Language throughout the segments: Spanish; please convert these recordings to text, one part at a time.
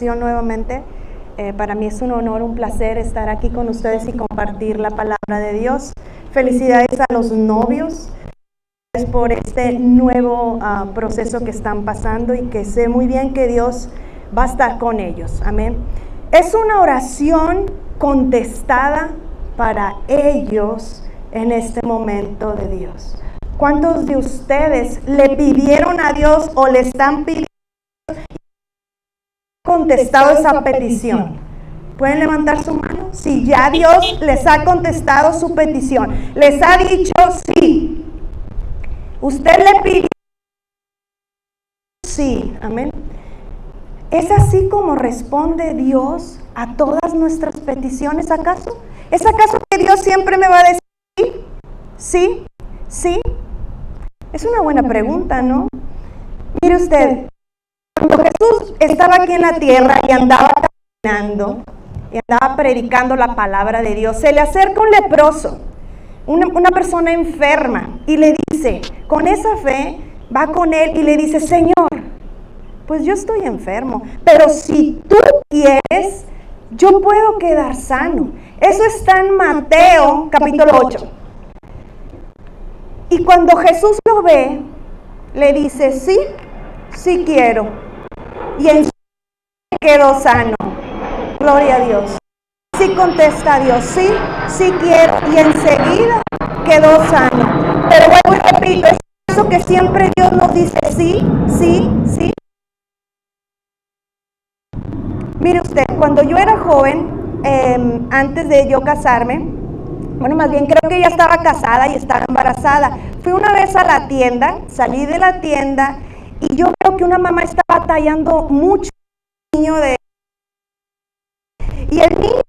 ocasión nuevamente. Para mí es un honor, un placer estar aquí con ustedes y compartir la palabra de Dios. Felicidades a los novios por este nuevo proceso que están pasando y que sé muy bien que Dios va a estar con ellos. Amén. Es una oración contestada para ellos en este momento de Dios. ¿Cuántos de ustedes le pidieron a Dios o le están pidiendo contestado esa petición? ¿Pueden levantar su mano? Si ya Dios les ha contestado su petición, les ha dicho sí. Usted le pidió sí, amén. ¿Es así como responde Dios a todas nuestras peticiones, acaso? ¿Es acaso que Dios siempre me va a decir sí? ¿Sí? Es una buena pregunta, ¿no? Mire usted, cuando Jesús estaba aquí en la tierra y andaba caminando y andaba predicando la palabra de Dios, se le acerca un leproso, una persona enferma, y le dice, con esa fe, va con él y le dice, Señor, pues yo estoy enfermo, pero si tú quieres, yo puedo quedar sano. Eso está en Mateo capítulo 8. Y cuando Jesús lo ve, le dice, sí, sí quiero. Y enseguida quedó sano. Gloria a Dios. Sí contesta Dios, sí, sí quiero. Y enseguida quedó sano. Pero vuelvo y repito, es eso que siempre Dios nos dice, sí, sí, sí. Mire usted, cuando yo era joven, antes de yo casarme, bueno, más bien creo que ya estaba casada y estaba embarazada. Fui una vez a la tienda, salí de la tienda y yo veo que una mamá estaba batallando mucho con el niño y el niño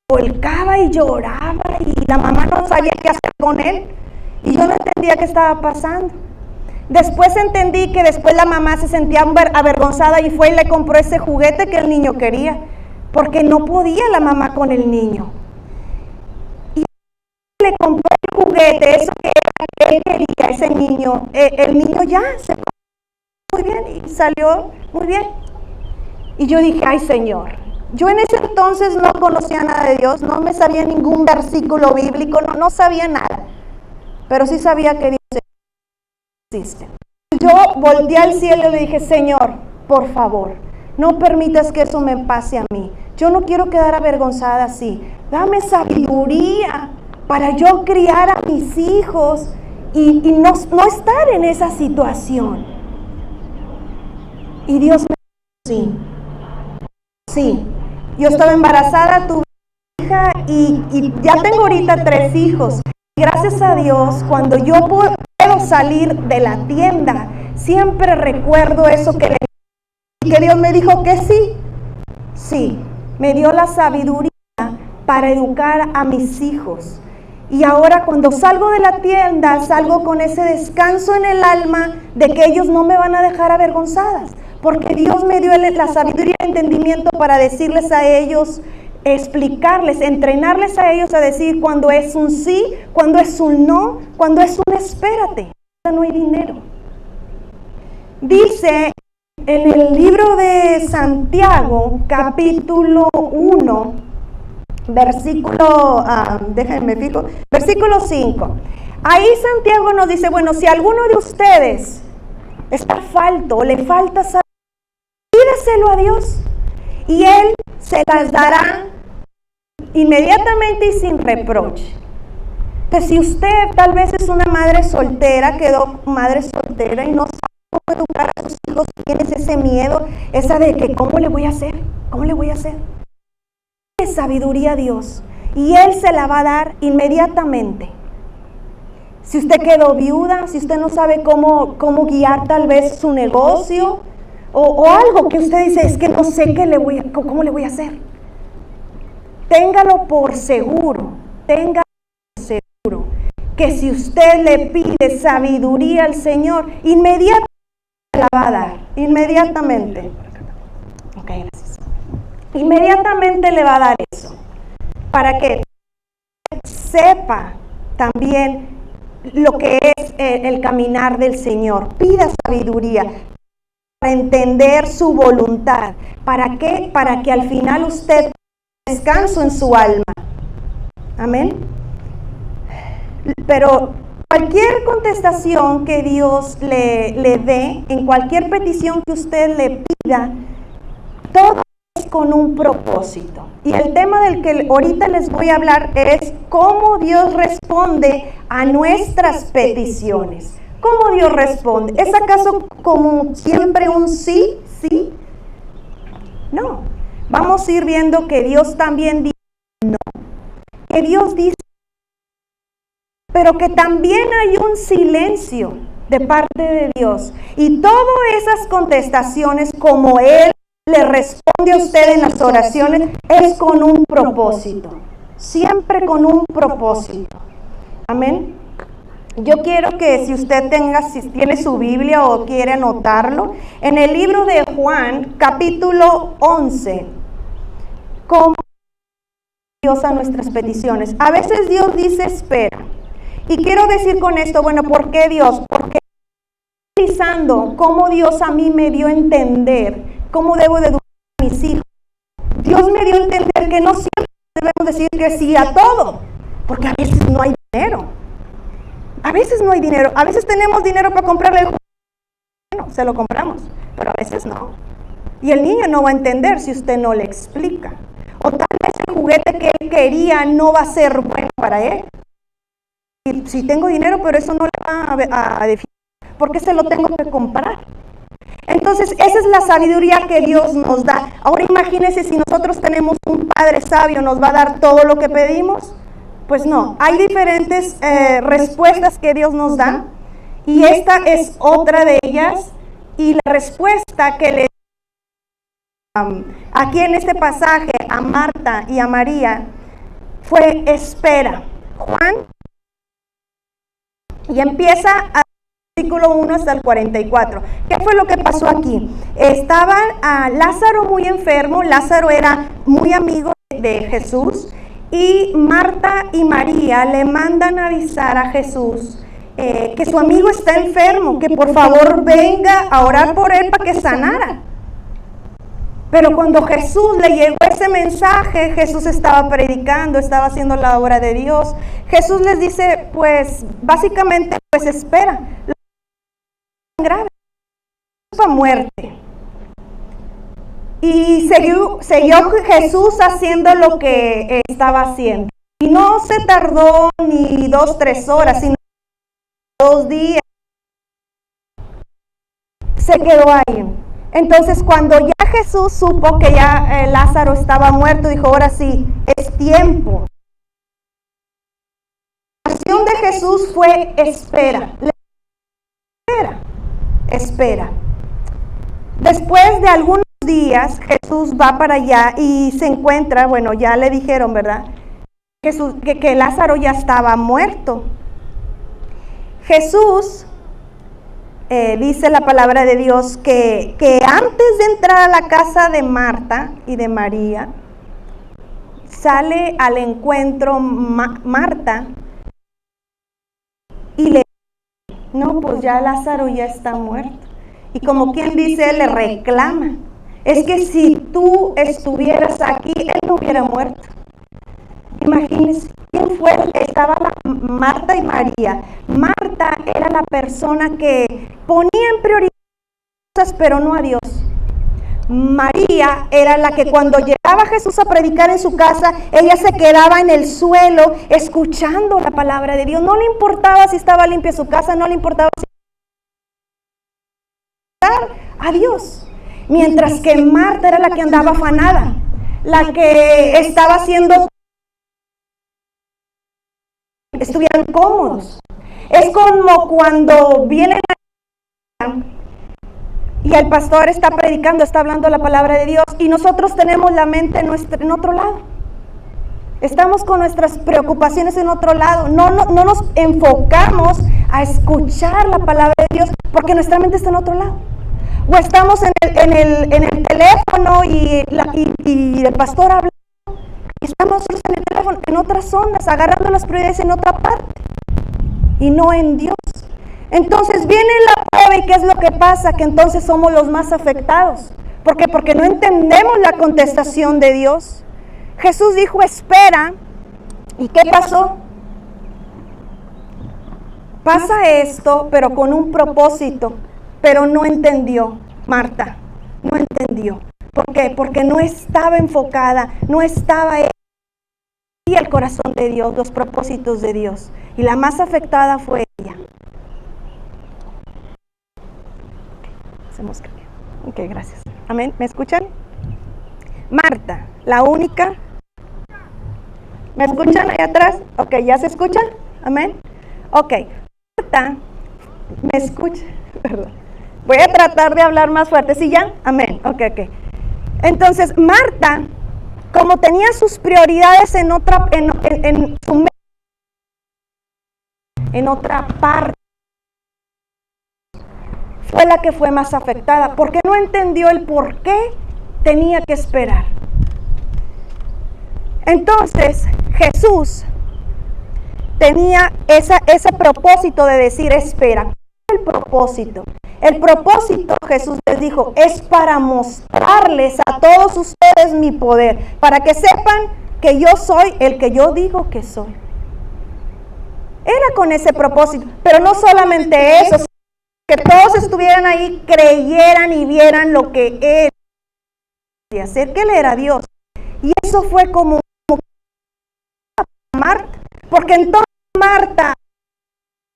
volcaba y lloraba y la mamá no sabía qué hacer con él y yo no entendía qué estaba pasando. Después entendí que después la mamá se sentía avergonzada y fue y le compró ese juguete que el niño quería, porque no podía la mamá con el niño. Le compró el juguete, eso que él quería, ese niño, el niño ya se portó muy bien y salió muy bien. Y yo dije, ay Señor, yo en ese entonces no conocía nada de Dios, no me sabía ningún versículo bíblico, no sabía nada, pero sí sabía que Dios existe. Yo volteé al cielo y le dije, Señor, por favor, no permitas que eso me pase a mí, yo no quiero quedar avergonzada así, dame sabiduría para yo criar a mis hijos y no estar en esa situación. Y Dios me dijo, sí, yo estaba embarazada, tuve hija y ya tengo ahorita 3 hijos. Gracias a Dios, cuando yo puedo salir de la tienda, siempre recuerdo eso que Dios me dijo que sí, me dio la sabiduría para educar a mis hijos. Y ahora cuando salgo de la tienda, salgo con ese descanso en el alma de que ellos no me van a dejar avergonzadas, porque Dios me dio la sabiduría y el entendimiento para decirles a ellos, explicarles, entrenarles a ellos a decir cuando es un sí, cuando es un no, cuando es un espérate, no hay dinero. Dice en el libro de Santiago, capítulo 1, versículo, déjenme fijo, versículo 5. Ahí Santiago nos dice, bueno, si alguno de ustedes está falto, le falta saber, pídeselo a Dios y Él se las dará inmediatamente y sin reproche. Pues si usted tal vez es una madre soltera, quedó madre soltera y no sabe cómo educar a sus hijos, tienes ese miedo, esa de que ¿cómo le voy a hacer? ¿Cómo le voy a hacer? Sabiduría a Dios y Él se la va a dar inmediatamente. Si usted quedó viuda, si usted no sabe cómo guiar tal vez su negocio o algo que usted dice, es que no sé cómo le voy a hacer. Téngalo por seguro, que si usted le pide sabiduría al Señor, inmediatamente la va a dar, inmediatamente. Ok, gracias. Inmediatamente le va a dar eso, para que sepa también lo que es el caminar del Señor. Pida sabiduría para entender su voluntad, ¿Para qué? Para que al final usted descanse en su alma. Amén. Pero cualquier contestación que Dios le dé, en cualquier petición que usted le pida, todo es con un propósito. Y el tema del que ahorita les voy a hablar es cómo Dios responde a nuestras peticiones. ¿Cómo Dios responde? ¿Es acaso como siempre un sí? ¿Sí? No. Vamos a ir viendo que Dios también dice no. Que Dios dice, pero que también hay un silencio de parte de Dios. Y todas esas contestaciones, como Él le responde a usted en las oraciones, es con un propósito. Siempre con un propósito. Amén. Yo quiero que si usted tiene su Biblia o quiere anotarlo, en el libro de Juan, capítulo 11, cómo Dios a nuestras peticiones. A veces Dios dice espera. Y quiero decir con esto, bueno, ¿por qué Dios? Porque analizando cómo Dios a mí me dio a entender cómo debo de educar a mis hijos. Dios me dio a entender que no siempre debemos decir que sí a todo, porque a veces no hay dinero. A veces no hay dinero. A veces tenemos dinero para comprarle el juguete. Bueno, se lo compramos, pero a veces no. Y el niño no va a entender si usted no le explica. O tal vez el juguete que él quería no va a ser bueno para él. Y si tengo dinero, pero eso no le va a definir. ¿Por qué se lo tengo que comprar? Entonces, esa es la sabiduría que Dios nos da. Ahora imagínense si nosotros tenemos un Padre sabio, ¿nos va a dar todo lo que pedimos? Pues no, hay diferentes respuestas que Dios nos da. Y esta es otra de ellas. Y la respuesta que le aquí en este pasaje a Marta y a María fue espera. Juan, y empieza a versículo 1 hasta el 44. ¿Qué fue lo que pasó aquí? Estaba Lázaro muy enfermo. Lázaro era muy amigo de Jesús, y Marta y María le mandan a avisar a Jesús que su amigo está enfermo, que por favor venga a orar por él para que sanara. Pero cuando Jesús le llegó ese mensaje, Jesús estaba predicando, estaba haciendo la obra de Dios. Jesús les dice, pues, básicamente, pues espera. La grave, para muerte. Y siguió Jesús haciendo lo que estaba haciendo. Y no se tardó ni 2, 3 horas, sino 2 días. Se quedó ahí. Entonces, cuando ya Jesús supo que ya Lázaro estaba muerto, dijo, ahora sí, es tiempo. La oración de Jesús fue espera. Espera. Después de algunos días, Jesús va para allá y se encuentra, bueno, ya le dijeron, ¿verdad? Jesús, que Lázaro ya estaba muerto. Jesús dice la palabra de Dios que antes de entrar a la casa de Marta y de María, sale al encuentro Marta y le dice, no, pues ya Lázaro ya está muerto. Y como quien dice, le reclama. Es que si tú estuvieras aquí, él no hubiera muerto. Imagínense, ¿quién fue? Estaba Marta y María. Marta era la persona que ponía en prioridad cosas, pero no a Dios. María era la que cuando llegaba Jesús a predicar en su casa, ella se quedaba en el suelo escuchando la palabra de Dios. No le importaba si estaba limpia su casa, no le importaba si a Dios. Mientras que Marta era la que andaba afanada, la que estaba haciendo estuvieran cómodos. Es como cuando vienen y el pastor está predicando, está hablando la palabra de Dios, y nosotros tenemos la mente en otro lado. Estamos con nuestras preocupaciones en otro lado. No nos enfocamos a escuchar la palabra de Dios porque nuestra mente está en otro lado. O estamos en el teléfono y el pastor habla. Y estamos en el teléfono, en otras ondas, agarrando las prioridades en otra parte. Y no en Dios. Entonces viene la prueba, y ¿qué es lo que pasa? Que entonces somos los más afectados. ¿Por qué? Porque no entendemos la contestación de Dios. Jesús dijo, espera. ¿Y qué pasó? Pasa esto, pero con un propósito. Pero no entendió, Marta. No entendió. ¿Por qué? Porque no estaba enfocada, no estaba en el corazón de Dios, los propósitos de Dios. Y la más afectada fue ella. Hacemos cambio. Ok, gracias. Amén. ¿Me escuchan? Marta, la única. ¿Me escuchan ahí atrás? Ok, ¿ya se escucha? Amén. Ok. Marta, ¿me escucha? Perdón. Voy a tratar de hablar más fuerte. ¿Sí ya? Amén. Ok. Entonces, Marta, como tenía sus prioridades en otra parte, fue la que fue más afectada, porque no entendió el por qué tenía que esperar. Entonces, Jesús tenía ese propósito de decir, espera. ¿Cuál es el propósito? El propósito, Jesús les dijo, es para mostrarles a todos ustedes mi poder, para que sepan que yo soy el que yo digo que soy. Era con ese propósito, pero no solamente eso, que todos estuvieran ahí, creyeran y vieran lo que Él quería hacer, que Él era Dios. Y eso fue como Marta, porque entonces Marta,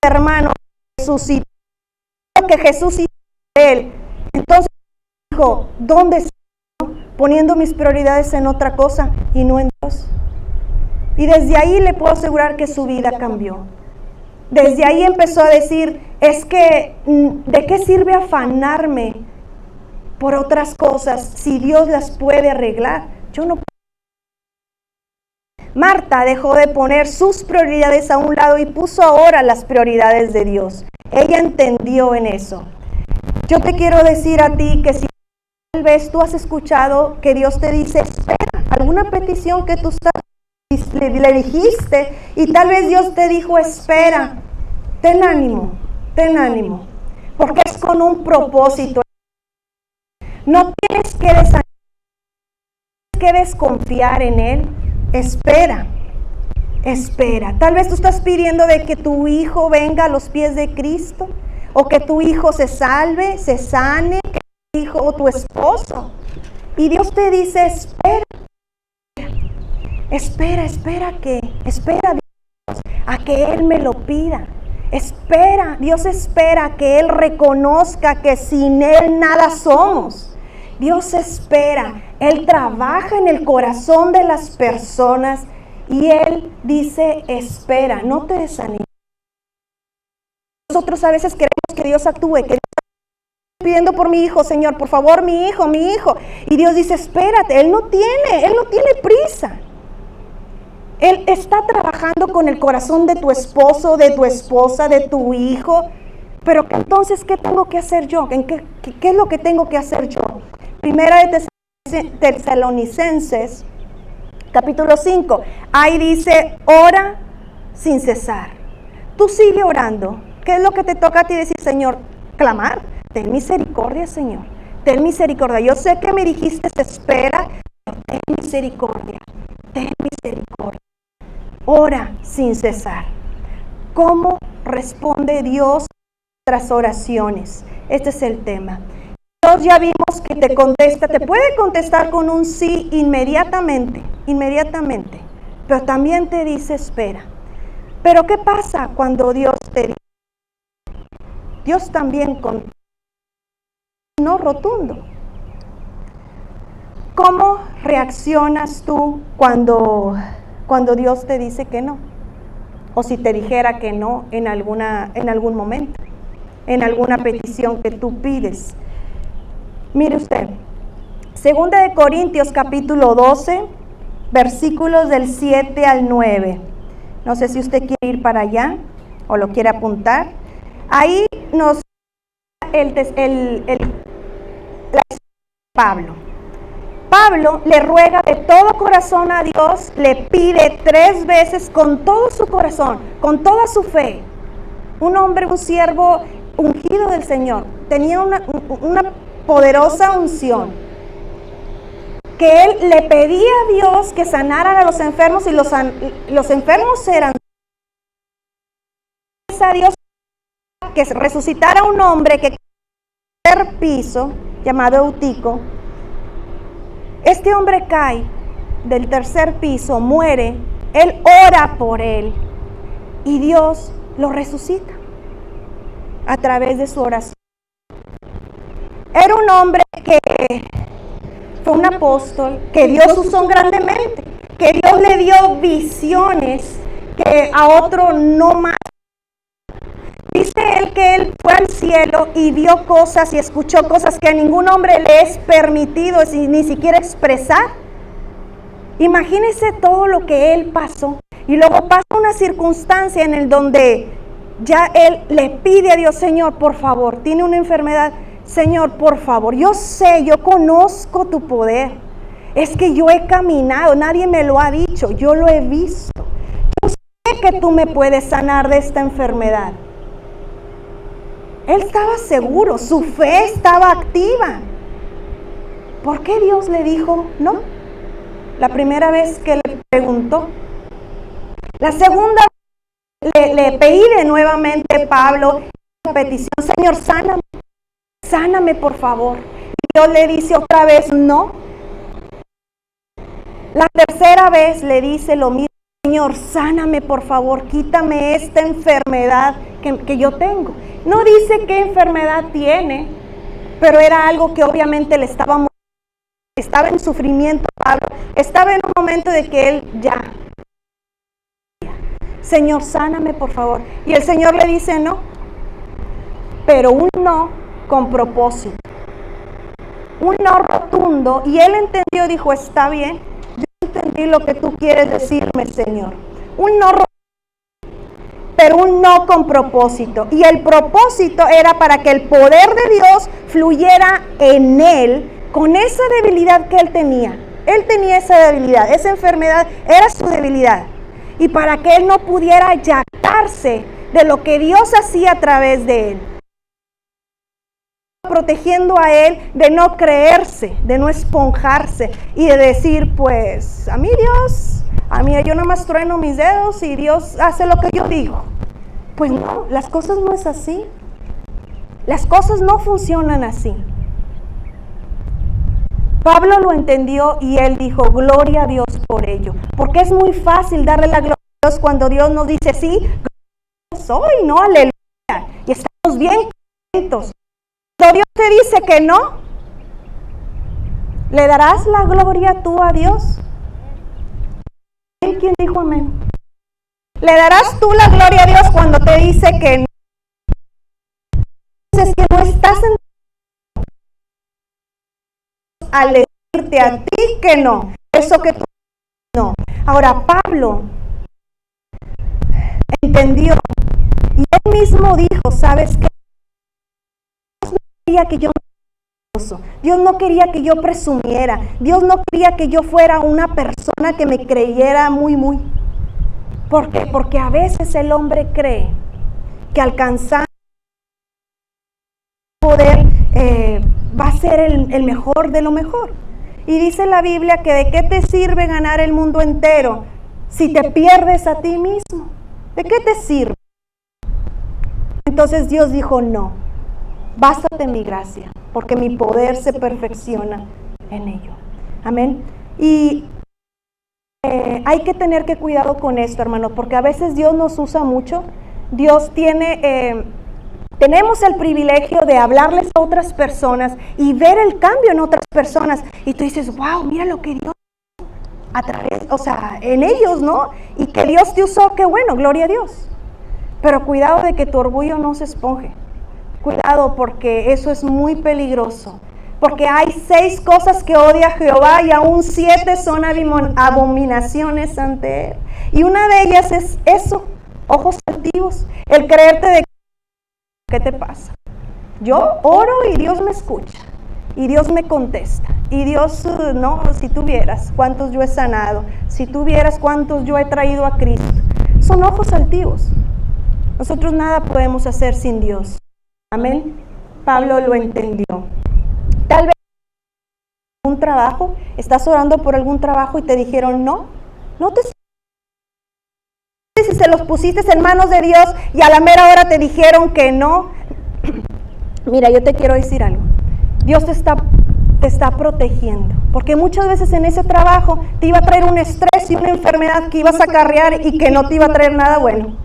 hermano, resucitó que Jesús hizo de él. Entonces dijo, ¿dónde estoy? Poniendo mis prioridades en otra cosa y no en Dios. Y desde ahí le puedo asegurar que su vida cambió. Desde ahí empezó a decir, es que, ¿de qué sirve afanarme por otras cosas si Dios las puede arreglar? Yo no puedo. Marta dejó de poner sus prioridades a un lado y puso ahora las prioridades de Dios. Ella entendió en eso. Yo te quiero decir a ti que si tal vez tú has escuchado que Dios te dice, espera, alguna petición que tú le dijiste y tal vez Dios te dijo, espera, ten ánimo, porque es con un propósito. No tienes que desconfiar en Él. Espera. Tal vez tú estás pidiendo de que tu hijo venga a los pies de Cristo, o que tu hijo se salve, se sane, que tu hijo o tu esposo. Y Dios te dice, espera Dios, a que Él me lo pida. Dios espera que Él reconozca que sin Él nada somos. Dios espera, Él trabaja en el corazón de las personas y Él dice, espera, no te desanimes. Nosotros a veces queremos que Dios actúe, que Dios esté pidiendo por mi hijo, Señor, por favor, mi hijo. Y Dios dice, espérate, Él no tiene prisa. Él está trabajando con el corazón de tu esposo, de tu esposa, de tu hijo. Pero entonces, ¿qué tengo que hacer yo? ¿Qué es lo que tengo que hacer yo? Primera de Tesalonicenses, capítulo 5. Ahí dice, ora sin cesar. Tú sigue orando. ¿Qué es lo que te toca a ti decir, Señor? Clamar. Ten misericordia, Señor. Ten misericordia. Yo sé que me dijiste, espera, pero ten misericordia. Ten misericordia. Ora sin cesar. ¿Cómo responde Dios a nuestras oraciones? Este es el tema. Dios ya vimos que te contesta, te puede contestar con un sí inmediatamente, pero también te dice espera. Pero ¿qué pasa cuando Dios te dice? Dios también contesta, no rotundo. ¿Cómo reaccionas tú cuando Dios te dice que no? O si te dijera que no en algún momento, en alguna petición que tú pides. Mire usted, 2 de Corintios capítulo 12, versículos del 7 al 9. No sé si usted quiere ir para allá o lo quiere apuntar. Ahí nos Pablo le ruega de todo corazón a Dios, le pide 3 veces con todo su corazón, con toda su fe. Un hombre, un siervo ungido del Señor, tenía una poderosa unción. que él le pedía a Dios que sanaran a los enfermos y los enfermos eran a Dios que resucitara un hombre que tercer piso llamado Eutico. Este hombre cae del tercer piso, muere, él ora por él y Dios lo resucita a través de su oración. Era un hombre que fue un apóstol, que Dios usó grandemente, que Dios le dio visiones que a otro no más. Dice él que él fue al cielo y vio cosas y escuchó cosas que a ningún hombre le es permitido ni siquiera expresar. Imagínese todo lo que él pasó. Y luego pasa una circunstancia en el donde ya él le pide a Dios, Señor, por favor, tiene una enfermedad. Señor, por favor, yo sé, yo conozco tu poder. Es que yo he caminado, nadie me lo ha dicho, yo lo he visto. Yo sé que tú me puedes sanar de esta enfermedad. Él estaba seguro, su fe estaba activa. ¿Por qué Dios le dijo no? La primera vez que le preguntó. La segunda le pide nuevamente Pablo la petición, Señor, sáname por favor. Y Dios le dice otra vez no. La tercera vez le dice lo mismo, Señor, sáname por favor, quítame esta enfermedad que yo tengo. No dice qué enfermedad tiene, pero era algo que obviamente le estaba en sufrimiento Pablo, estaba en un momento de que él ya, Señor, sáname por favor. Y el Señor le dice no, pero un no con propósito, un no rotundo, y él entendió, dijo, está bien, yo entendí lo que tú quieres decirme, Señor. Un no rotundo, pero un no con propósito, y el propósito era para que el poder de Dios fluyera en él, con esa debilidad que él tenía esa debilidad, esa enfermedad era su debilidad, y para que él no pudiera jactarse de lo que Dios hacía a través de él, protegiendo a él de no creerse, de no esponjarse y de decir, pues, a mí yo nada más trueno mis dedos y Dios hace lo que yo digo. Pues no, las cosas no es así. Las cosas no funcionan así. Pablo lo entendió y él dijo, gloria a Dios por ello. Porque es muy fácil darle la gloria a Dios cuando Dios nos dice, sí, soy, no, aleluya. Y estamos bien contentos. Cuando Dios te dice que no, ¿le darás la gloria tú a Dios? ¿Quién dijo amén? ¿Le darás tú la gloria a Dios cuando te dice que no? Dices que no estás en al decirte a ti que no, eso que tú no. Ahora Pablo entendió y él mismo dijo, ¿sabes qué? Dios no quería que yo presumiera, Dios no quería que yo fuera una persona que me creyera muy. ¿Por qué? Porque a veces el hombre cree que alcanzar poder va a ser el mejor de lo mejor. Y dice la Biblia que de qué te sirve ganar el mundo entero si te pierdes a ti mismo. ¿De qué te sirve? Entonces Dios dijo, no, bástate mi gracia, porque mi poder se perfecciona en ello. Amén. Y hay que tener que cuidado con esto, hermano, porque a veces Dios nos usa mucho. Dios tenemos el privilegio de hablarles a otras personas y ver el cambio en otras personas. Y tú dices, wow, mira lo que Dios a través, en ellos, ¿no? Y que Dios te usó, qué bueno, gloria a Dios. Pero cuidado de que tu orgullo no se esponje. Cuidado, porque eso es muy peligroso. Porque hay 6 cosas que odia Jehová y aún 7 son abominaciones ante él. Y una de ellas es eso, ojos altivos, el creerte de ¿qué te pasa? Yo oro y Dios me escucha, y Dios me contesta, y Dios, no, si tú vieras cuántos yo he sanado, si tú vieras cuántos yo he traído a Cristo. Son ojos altivos. Nosotros nada podemos hacer sin Dios. Amén. Pablo lo entendió. Tal vez algún trabajo? ¿Estás orando por algún trabajo y te dijeron no? No te si se los pusiste en manos de Dios y a la mera hora te dijeron que no. Mira, yo te quiero decir algo. Dios te está protegiendo, porque muchas veces en ese trabajo te iba a traer un estrés y una enfermedad que ibas a acarrear y que no te iba a traer nada bueno.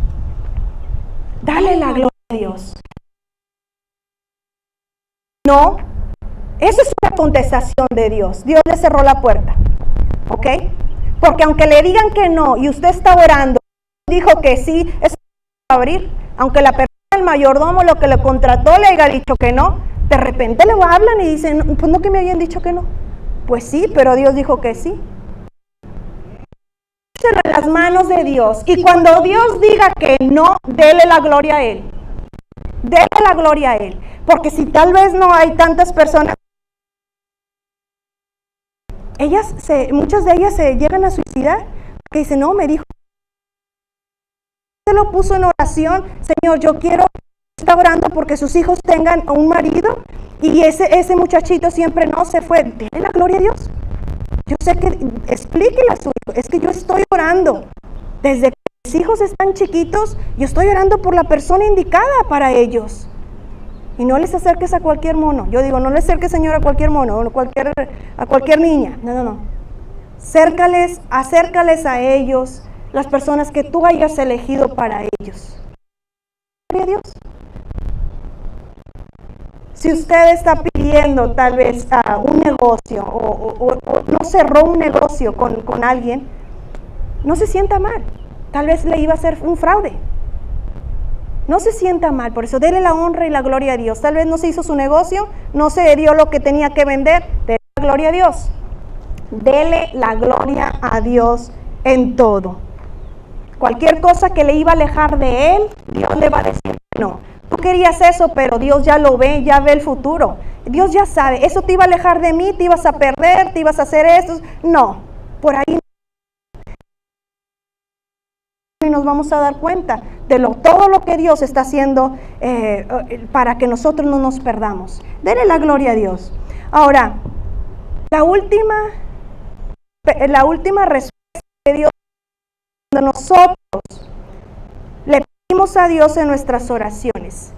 Dale la gloria a Dios. No, eso es una contestación de Dios. Dios le cerró la puerta, ¿ok? Porque aunque le digan que no y usted está orando, dijo que sí, eso va a abrir. Aunque la persona, el mayordomo, lo que le contrató, le haya dicho que no, de repente le hablan y dicen, pues no que me habían dicho que no. Pues sí, pero Dios dijo que sí. En las manos de Dios. Y cuando Dios diga que no, dele la gloria a Él. Dele la gloria a Él. Porque si tal vez no hay tantas personas, muchas de ellas se llegan a suicidar, que dicen, no, me dijo, se lo puso en oración, Señor, yo quiero estar orando porque sus hijos tengan un marido, y ese muchachito siempre no se fue. Dele la gloria a Dios. Yo sé que, explíquele a su hijo, es que yo estoy orando, desde que mis hijos están chiquitos, yo estoy orando por la persona indicada para ellos. Y no les acerques a cualquier mono. Yo digo, no le acerques, Señor, a cualquier mono, a cualquier niña. No. Acércales a ellos, las personas que tú hayas elegido para ellos. Gloria a Dios. Si usted está pidiendo tal vez un negocio o no cerró un negocio con alguien, no se sienta mal. Tal vez le iba a hacer un fraude. No se sienta mal, por eso dele la honra y la gloria a Dios. Tal vez no se hizo su negocio, no se dio lo que tenía que vender, dele la gloria a Dios. Dele la gloria a Dios en todo. Cualquier cosa que le iba a alejar de Él, Dios le va a decir no. Tú querías eso, pero Dios ya lo ve, ya ve el futuro. Dios ya sabe, eso te iba a alejar de mí, te ibas a perder, te ibas a hacer eso. No, por ahí y nos vamos a dar cuenta de todo lo que Dios está haciendo para que nosotros no nos perdamos. Dele la gloria a Dios. Ahora, la última respuesta de Dios cuando nosotros le pedimos a Dios en nuestras oraciones.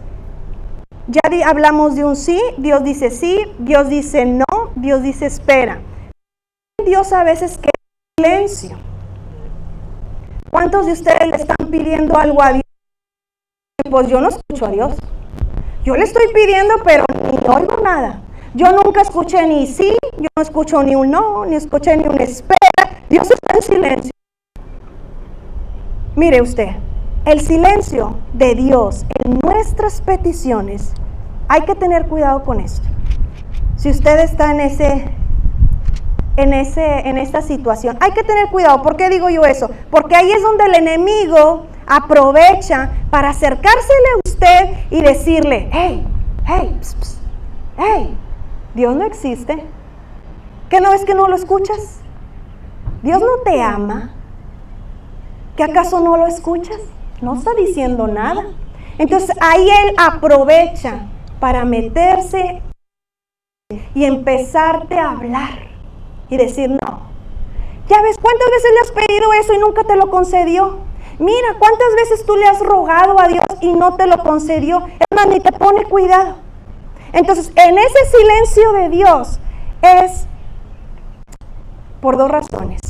Ya hablamos de un sí, Dios dice sí, Dios dice no, Dios dice espera. Dios a veces queda en silencio. ¿Cuántos de ustedes le están pidiendo algo a Dios? Pues yo no escucho a Dios. Yo le estoy pidiendo, pero ni oigo nada. Yo nunca escuché ni sí, yo no escucho ni un no, ni escuché ni un espera. Dios está en silencio. Mire usted, el silencio de Dios en nuestras peticiones, hay que tener cuidado con esto. Si usted está en esta situación, hay que tener cuidado. ¿Por qué digo yo eso? Porque ahí es donde el enemigo aprovecha para acercársele a usted y decirle, hey, Dios no existe. ¿Qué no ves que no lo escuchas? Dios no te ama. ¿Que acaso no lo escuchas? No está diciendo nada. Entonces ahí él aprovecha para meterse y empezarte a hablar y decir no. Ya ves, ¿cuántas veces le has pedido eso y nunca te lo concedió? Mira, ¿cuántas veces tú le has rogado a Dios y no te lo concedió? Es más, ni te pone cuidado. Entonces, en ese silencio de Dios es por dos razones.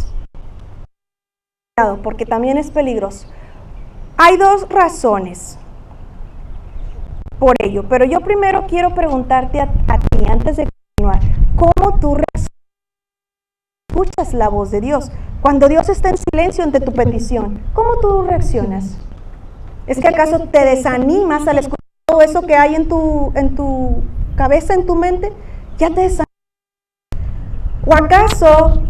Porque también es peligroso. Hay dos razones por ello, pero yo primero quiero preguntarte a ti, antes de continuar, ¿cómo tú escuchas la voz de Dios? Cuando Dios está en silencio ante tu petición, ¿cómo tú reaccionas? ¿Es que acaso te desanimas al escuchar todo eso que hay en tu cabeza, en tu mente? ¿Ya te desanimas? ¿O acaso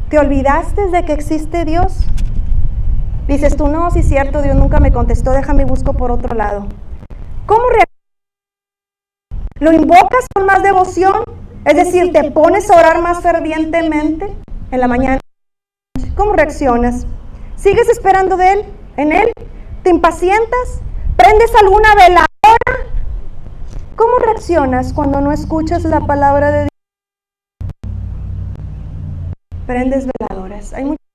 te olvidaste de que existe Dios? Dices tú, no, sí es cierto, Dios nunca me contestó, déjame busco por otro lado. ¿Cómo reaccionas? ¿Lo invocas con más devoción? Es decir, ¿te pones a orar más fervientemente en la mañana? ¿Cómo reaccionas? ¿Sigues esperando en Él? ¿Te impacientas? ¿Prendes alguna veladora? ¿Cómo reaccionas cuando no escuchas la palabra de Dios? Prendes veladoras. Hay muchas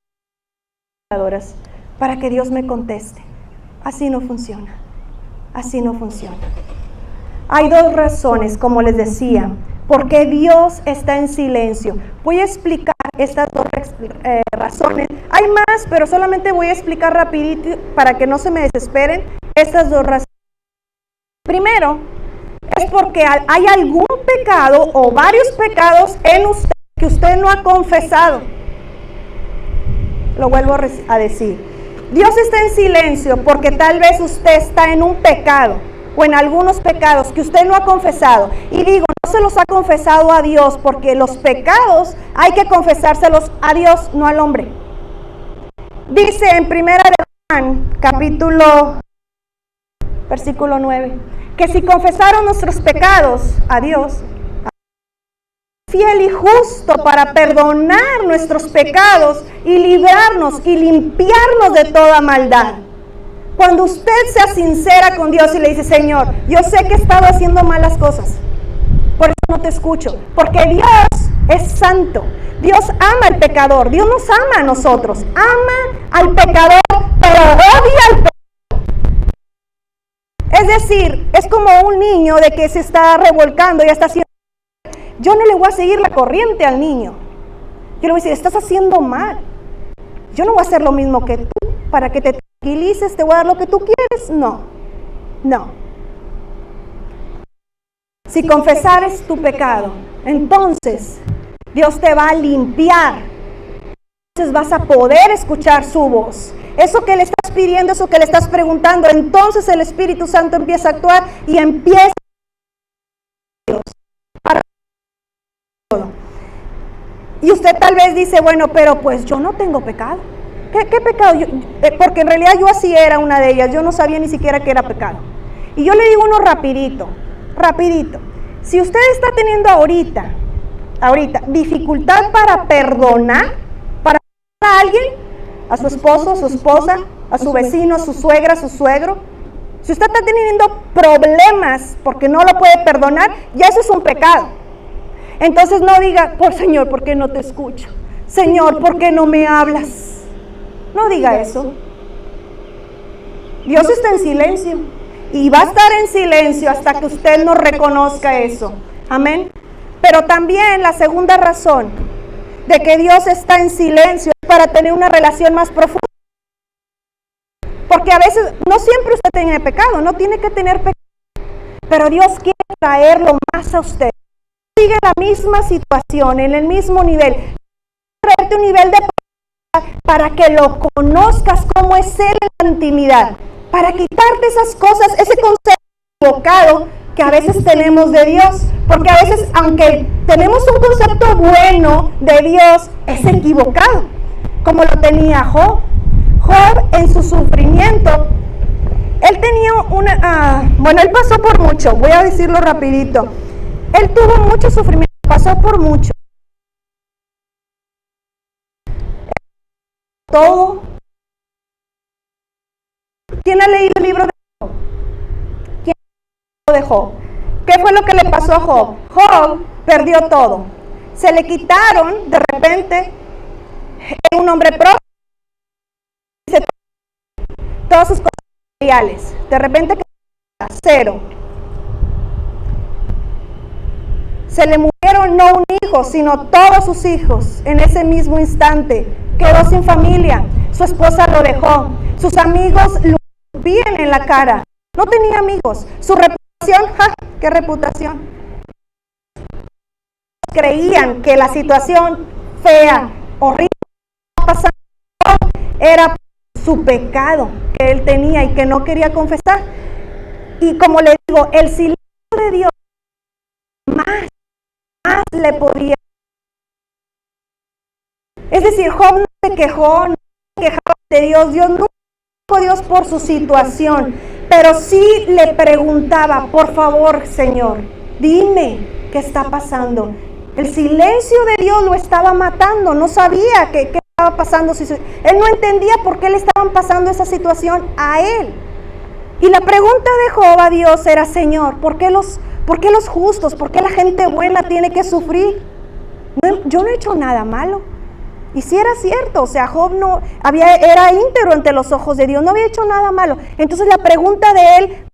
veladoras para que Dios me conteste. Así no funciona. Así no funciona. Hay dos razones, como les decía, por qué Dios está en silencio. Voy a explicar estas dos razones. Hay más, pero solamente voy a explicar rapidito para que no se me desesperen estas dos razones. Primero, es porque hay algún pecado o varios pecados en usted que usted no ha confesado. Lo vuelvo a decir. Dios está en silencio porque tal vez usted está en un pecado o en algunos pecados que usted no ha confesado. Y digo, no se los ha confesado a Dios porque los pecados hay que confesárselos a Dios, no al hombre. Dice en 1 Juan, capítulo, versículo 9, que si confesaron nuestros pecados a Dios, fiel y justo para perdonar nuestros pecados y librarnos y limpiarnos de toda maldad. Cuando usted sea sincera con Dios y le dice, Señor, yo sé que he estado haciendo malas cosas, por eso no te escucho, porque Dios es santo, Dios ama al pecador, Dios nos ama a nosotros, ama al pecador, pero odia al pecador. Es decir, es como un niño de que se está revolcando y está haciendo. Yo no le voy a seguir la corriente al niño. Yo le voy a decir, estás haciendo mal. Yo no voy a hacer lo mismo que tú para que te tranquilices, te voy a dar lo que tú quieres. No, no. Si confesares tu pecado, entonces Dios te va a limpiar. Entonces vas a poder escuchar su voz. Eso que le estás pidiendo, eso que le estás preguntando, entonces el Espíritu Santo empieza a actuar y empieza a Dios para todo. Y usted tal vez dice, bueno, pero pues yo no tengo pecado. ¿Qué pecado? Porque en realidad yo así era una de ellas, yo no sabía ni siquiera que era pecado. Y yo le digo uno rapidito. Si usted está teniendo ahorita, dificultad para perdonar a alguien, a su esposo, a su esposa, a su vecino, a su suegra, a su suegro, si usted está teniendo problemas porque no lo puede perdonar, ya eso es un pecado. Entonces no diga, por Señor, ¿por qué no te escucho? Señor, ¿por qué no me hablas? No diga eso. Dios está en silencio y va a estar en silencio hasta que usted no reconozca eso. Amén. Pero también la segunda razón de que Dios está en silencio es para tener una relación más profunda. Porque a veces, no siempre usted tiene pecado, no tiene que tener pecado, pero Dios quiere traerlo más a usted. Sigue en la misma situación, en el mismo nivel. Traerte un nivel de para que lo conozcas como es Él en la intimidad. Para quitarte esas cosas, ese concepto equivocado que a veces tenemos de Dios. Porque a veces, aunque tenemos un concepto bueno de Dios, es equivocado. Como lo tenía Job. Job en su sufrimiento, él tenía él pasó por mucho, voy a decirlo rapidito. Él tuvo mucho sufrimiento, pasó por mucho. Todo. ¿Quién ha leído el libro de Job? ¿Quién ha leído de Job? ¿Qué fue lo que le pasó a Job? Job perdió todo. Se le quitaron de repente, era un hombre próspero, todas sus cosas materiales, de repente quedó cero. Se le murieron no un hijo, sino todos sus hijos en ese mismo instante. Quedó sin familia, su esposa lo dejó, sus amigos lo escupían en la cara, no tenía amigos, su reputación, ¿qué reputación? Creían que la situación fea, horrible, pasando era su pecado que él tenía y que no quería confesar. Y como le digo, el silencio de Dios más le podía. Es decir, Job no se quejó, no se quejaba de Dios. Dios no dijo a Dios por su situación, pero sí le preguntaba, por favor, Señor, dime qué está pasando. El silencio de Dios lo estaba matando, no sabía qué estaba pasando. Él no entendía por qué le estaban pasando esa situación a él. Y la pregunta de Job a Dios era, Señor, ¿por qué los ¿Por qué los justos? ¿Por qué la gente buena tiene que sufrir? Yo no he hecho nada malo. Y si era cierto, o sea, Job era íntegro ante los ojos de Dios, no había hecho nada malo. Entonces la pregunta de él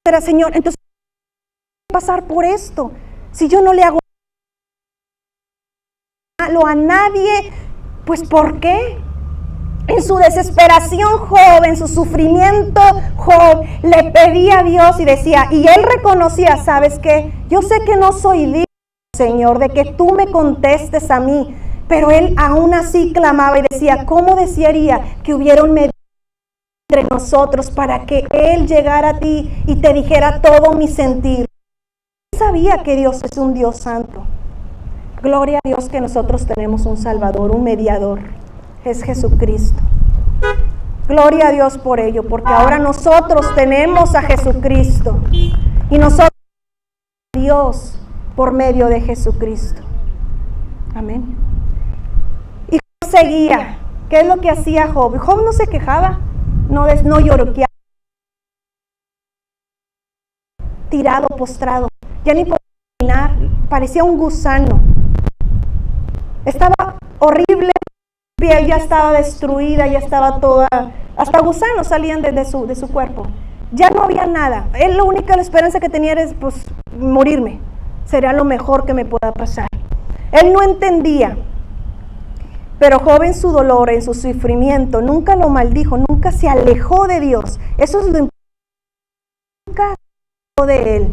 era, Señor, entonces, ¿qué pasar por esto? Si yo no le hago malo a nadie, pues ¿por qué? En su desesperación Job, en su sufrimiento Job, le pedía a Dios y decía, y él reconocía, ¿sabes qué? Yo sé que no soy digno, Señor, de que tú me contestes a mí, pero él aún así clamaba y decía, ¿cómo desearía que hubiera un mediador entre nosotros para que él llegara a ti y te dijera todo mi sentir? Él sabía que Dios es un Dios santo. Gloria a Dios que nosotros tenemos un Salvador, un mediador. Es Jesucristo. Gloria a Dios por ello, porque ahora nosotros tenemos a Jesucristo y nosotros a Dios por medio de Jesucristo. Amén. Y Job seguía. ¿Qué es lo que hacía Job? Job no se quejaba, no lloroqueaba, tirado, postrado, ya ni podía caminar, parecía un gusano. Estaba horrible. Piel ya estaba destruida, ya estaba toda, hasta gusanos salían de su cuerpo. Ya no había nada. Él la única esperanza que tenía era pues morirme. Sería lo mejor que me pueda pasar. Él no entendía. Pero Job en su dolor, en su sufrimiento, nunca lo maldijo, nunca se alejó de Dios. Eso es lo importante. Nunca se alejó de él.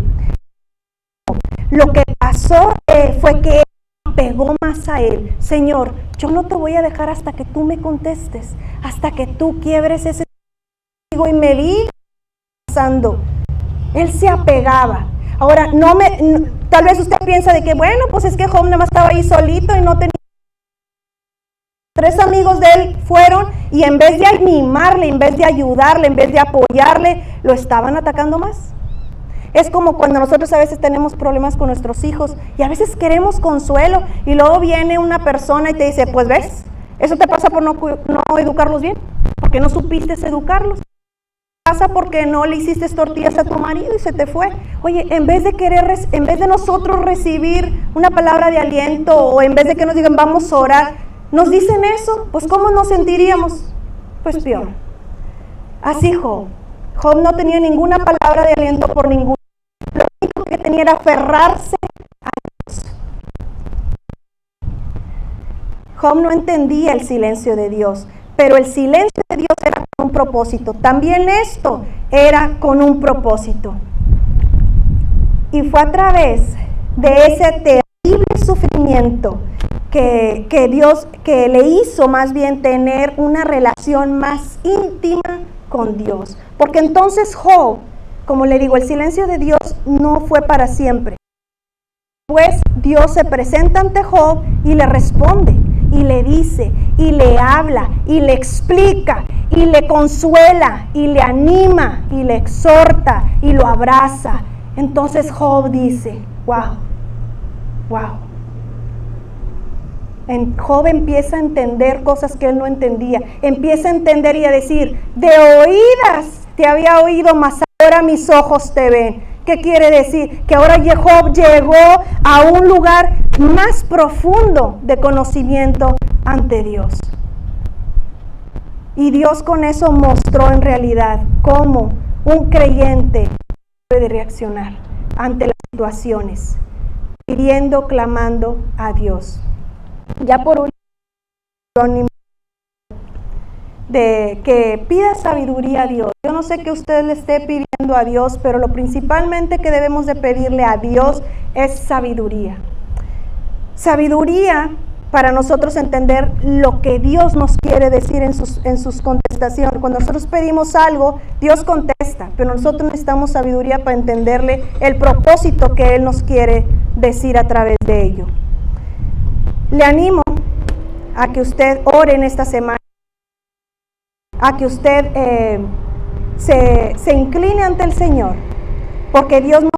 Lo que pasó fue que pegó más a él. Señor, yo no te voy a dejar hasta que tú me contestes, hasta que tú quiebres ese y me digas pasando. Él se apegaba. Ahora, tal vez usted piensa de que, bueno, pues es que Job nada más estaba ahí solito y no tenía. 3 amigos de él fueron y en vez de animarle, en vez de ayudarle, en vez de apoyarle, lo estaban atacando más. Es como cuando nosotros a veces tenemos problemas con nuestros hijos y a veces queremos consuelo y luego viene una persona y te dice, pues ves, eso te pasa por no educarlos bien, porque no supiste educarlos. Pasa porque no le hiciste tortillas a tu marido y se te fue. Oye, en vez de nosotros recibir una palabra de aliento o en vez de que nos digan vamos a orar, nos dicen eso, pues ¿cómo nos sentiríamos? Pues peor. Así Job no tenía ninguna palabra de aliento por ninguno. Lo único que tenía era aferrarse a Dios. Job no entendía el silencio de Dios, pero el silencio de Dios era con un propósito. También esto era con un propósito. Y fue a través de ese terrible sufrimiento que le hizo más bien tener una relación más íntima con Dios. Porque entonces Job, como le digo, el silencio de Dios no fue para siempre. Pues Dios se presenta ante Job y le responde, y le dice, y le habla, y le explica, y le consuela, y le anima, y le exhorta, y lo abraza. Entonces Job dice, wow. Job empieza a entender cosas que él no entendía. Empieza a entender y a decir, de oídas te había oído, mas ahora mis ojos te ven. ¿Qué quiere decir? Que ahora Job llegó a un lugar más profundo de conocimiento ante Dios. Y Dios con eso mostró en realidad cómo un creyente puede reaccionar ante las situaciones, pidiendo, clamando a Dios. Ya por último, de que pida sabiduría a Dios. Yo no sé que usted le esté pidiendo a Dios, pero lo principalmente que debemos de pedirle a Dios es sabiduría. Sabiduría para nosotros entender lo que Dios nos quiere decir en sus contestaciones. Cuando nosotros pedimos algo, Dios contesta, pero nosotros necesitamos sabiduría para entenderle el propósito que Él nos quiere decir a través de ello. Le animo a que usted ore en esta semana, a que usted se incline ante el Señor, porque Dios no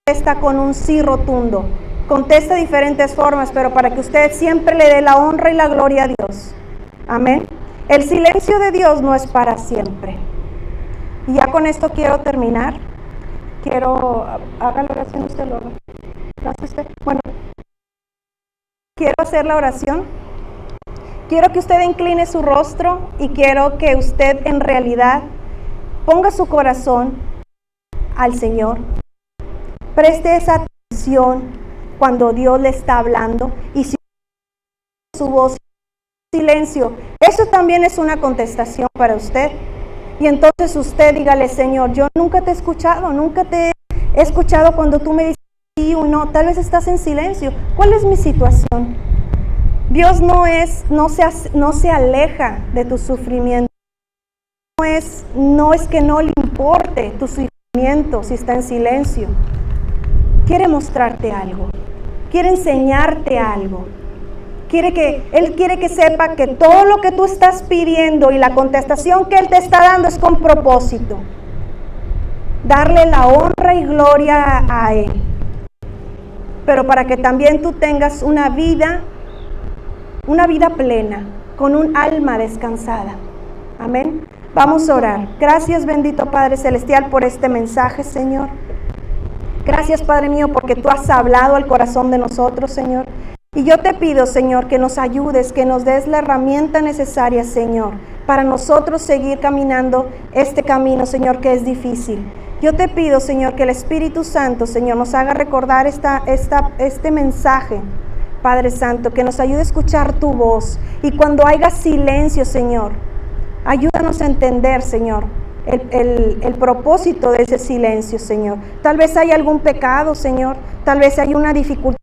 contesta con un sí rotundo, contesta de diferentes formas, pero para que usted siempre le dé la honra y la gloria a Dios. Amén. El silencio de Dios no es para siempre. Y ya con esto quiero terminar. quiero, haga la oración usted luego. ¿Lo hace usted? Bueno, quiero hacer la oración. Quiero que usted incline su rostro y quiero que usted en realidad ponga su corazón al Señor. Preste esa atención cuando Dios le está hablando y si su voz silencio, eso también es una contestación para usted. Y entonces usted dígale: Señor, yo nunca te he escuchado, nunca te he escuchado cuando tú me dices sí o no. Tal vez estás en silencio. ¿Cuál es mi situación? Dios no se aleja de tu sufrimiento. No es que no le importe tu sufrimiento si está en silencio. Quiere mostrarte algo. Quiere enseñarte algo. Él quiere que sepa que todo lo que tú estás pidiendo y la contestación que Él te está dando es con propósito. Darle la honra y gloria a Él. Pero para que también tú tengas una vida plena, con un alma descansada. Amén. Vamos a orar. Gracias, bendito Padre Celestial, por este mensaje, Señor. Gracias, Padre mío, porque tú has hablado al corazón de nosotros, Señor. Y yo te pido, Señor, que nos ayudes, que nos des la herramienta necesaria, Señor, para nosotros seguir caminando este camino, Señor, que es difícil. Yo te pido, Señor, que el Espíritu Santo, Señor, nos haga recordar este mensaje, Padre Santo, que nos ayude a escuchar tu voz. Y cuando haya silencio, Señor, ayúdanos a entender, Señor, el propósito de ese silencio, Señor. Tal vez hay algún pecado, Señor, tal vez hay una dificultad,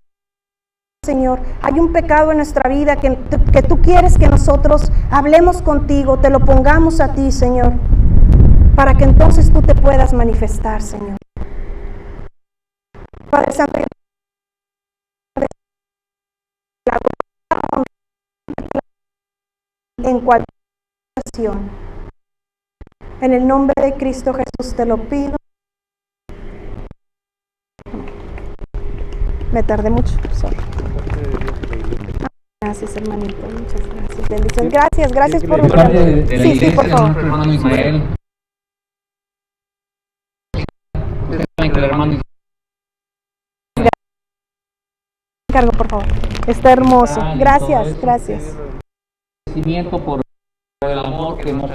Señor, hay un pecado en nuestra vida que tú quieres que nosotros hablemos contigo, te lo pongamos a ti, Señor, para que entonces tú te puedas manifestar, Señor. Padre Santo, en cualquier situación, en el nombre de Cristo Jesús te lo pido. Me tardé mucho, sorry. Gracias, hermanito, muchas gracias. Bendición. Gracias por Sí, por favor. Hermano Ismael. Encargo, por favor. Está hermoso. Gracias. Agradecimiento por el amor que nos